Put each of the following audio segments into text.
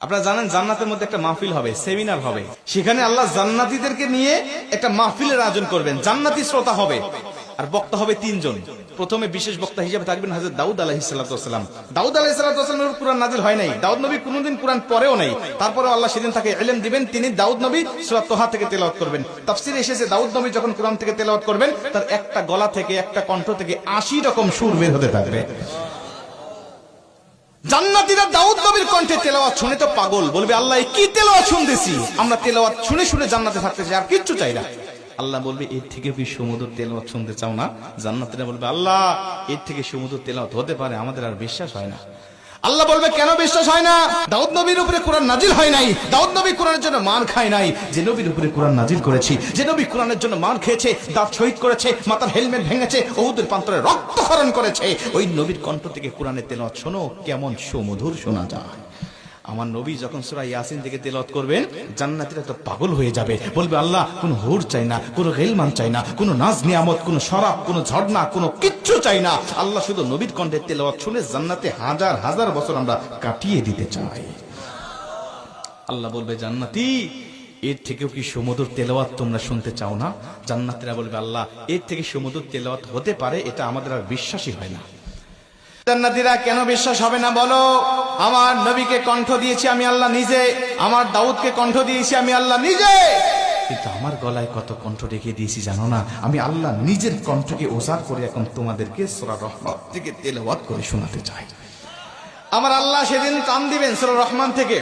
আপনারা জানেন জান্নাতের মধ্যে একটা মাহফিল হবে, সেমিনার হবে। সেখানে আল্লাহ জান্নাতীদেরকে নিয়ে একটা মাহফিলের আয়োজন করবেন। জান্নাতি শ্রোতা হবে আর বক্তা হবে তিনজন। প্রথমে বিশেষ বক্তা হিসেবে থাকবেন হযরত দাউদ আলাইহিস সালাম। দাউদ আলাইহিস সালামের কুরআন নাযিল হয় নাই, দাউদ নবী কোনদিন কুরআন পড়েও নাই। তারপরে আল্লাহ সেদিন তাকে ইলম দিবেন, তিনি দাউদ নবী সূরা তোহা থেকে তেলাওয়াত করবেন। তাফসীরে এসেছে দাউদ নবী যখন কুরআন থেকে তেলাওয়াত করবেন তার একটা গলা থেকে, একটা কণ্ঠ থেকে 80 রকম সুর বের হতে থাকবে। জান্নাতীরা দাউদ নবীর কণ্ঠে তেলাওয়াত শুনে তো পাগল, বলবে আল্লাহ কি তেলাওয়াত শুনতেছি, আমরা তেলাওয়াত শুনে শুনে জান্নাতে থাকতে চাই, আর কিচ্ছু চাই না। আল্লাহ বলবে এর থেকে কি সুমধুর তেলাওয়াত শুনতে চাও না? জান্নাতীরা বলবে আল্লাহ এর থেকে সুমধুর তেলাওয়াত হতে পারে, আমাদের আর বিশ্বাস হয় না। আল্লাহ বলবে কেন বিশ্বাস হয় না? দাউদ নবীর উপরে কোরআন নাজিল হয় নাই, দাউদ নবী কোরআনের জন্য মার খায় নাই। যে নবীর উপরে কোরআন নাজিল করেছি, যে নবী কোরআনের জন্য মার খেয়েছে, দাঁত শহীদ করেছে, মাথার হেলমেট ভেঙেছে, উহুদের প্রান্তরে রক্তক্ষরণ করেছে, ওই নবীর কণ্ঠ থেকে কোরআনের তেলাওয়াত শোনো কেমন সুমধুর শোনা যায়। আমার নবী যখন সূরা ইয়াসিন থেকে তেলাওয়াত করবেন জান্নাতীরা তো পাগল হয়ে যাবে, বলবে আল্লাহ কোনো হুর চাই না, কোনো গিলমান চাই না, কোনো নাজ নিয়ামত, কোনো শরাব, কোনো ঝর্ণা, কোনো কিচ্ছু চাই না। আল্লাহ শুধু নবীর কণ্ঠে তেলাওয়াত শুনে জান্নাতে হাজার হাজার বছর আমরা কাটিয়ে দিতে চাই। আল্লাহ বলবে জান্নাতি এর থেকেও কি সুমধুর তেলাওয়াত তোমরা শুনতে চাও না? জান্নাতীরা বলবে আল্লাহ এর থেকে সুমধুর তেলাওয়াত হতে পারে, এটা আমাদের আর বিশ্বাসই হয় না। জান্নাতীরা কেন বিশ্বাস হবে না বলো? আমার নবীকে কণ্ঠ দিয়েছি আমি আল্লাহ নিজে, আমার দাউদকে কণ্ঠ দিয়েছি আমি আল্লাহ নিজে, কিন্তু আমার গলায় কত কণ্ঠ রেখে দিয়েছি জানো না? আমি আল্লাহ নিজের কণ্ঠকে ওজার করে এখন তোমাদেরকে সূরা রহমান থেকে তেলাওয়াত করে শোনাতে চাই। আমার আল্লাহ সেদিন টান দিবেন সূরা রহমান থেকে,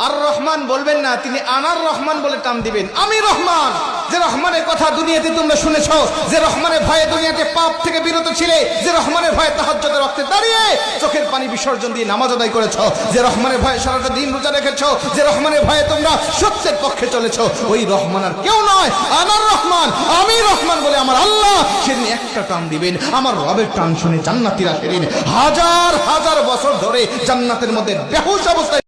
আর রহমান বলবেন না, তিনি আনার রহমান বলে টান দিবেন। আমি রহমান, যে রহমানের কথা দুনিয়াতে তোমরা শুনেছো, যে রহমানের ভয়ে দুনিয়াতে পাপ থেকে বিরত ছিলে, যে রহমানের ভয়ে তাহাজ্জুদের ওয়াক্তে দাঁড়িয়ে চোখের পানি বিসর্জন দিয়ে নামাজ আদায় করেছো, যে রহমানের ভয়ে সারাটা দিন রোজা রেখেছো, যে রহমানের ভয়ে তোমরা সত্যের পক্ষে চলেছো, ওই রহমান আর কেউ নয়, আনার রহমান, আমি রহমান বলে আমার আল্লাহ সেদিন একটা টান দিবেন। আমার রবের টান শুনে জান্নাতীরা সেদিন হাজার হাজার বছর ধরে জান্নাতের মধ্যে বেহুশ অবস্থায়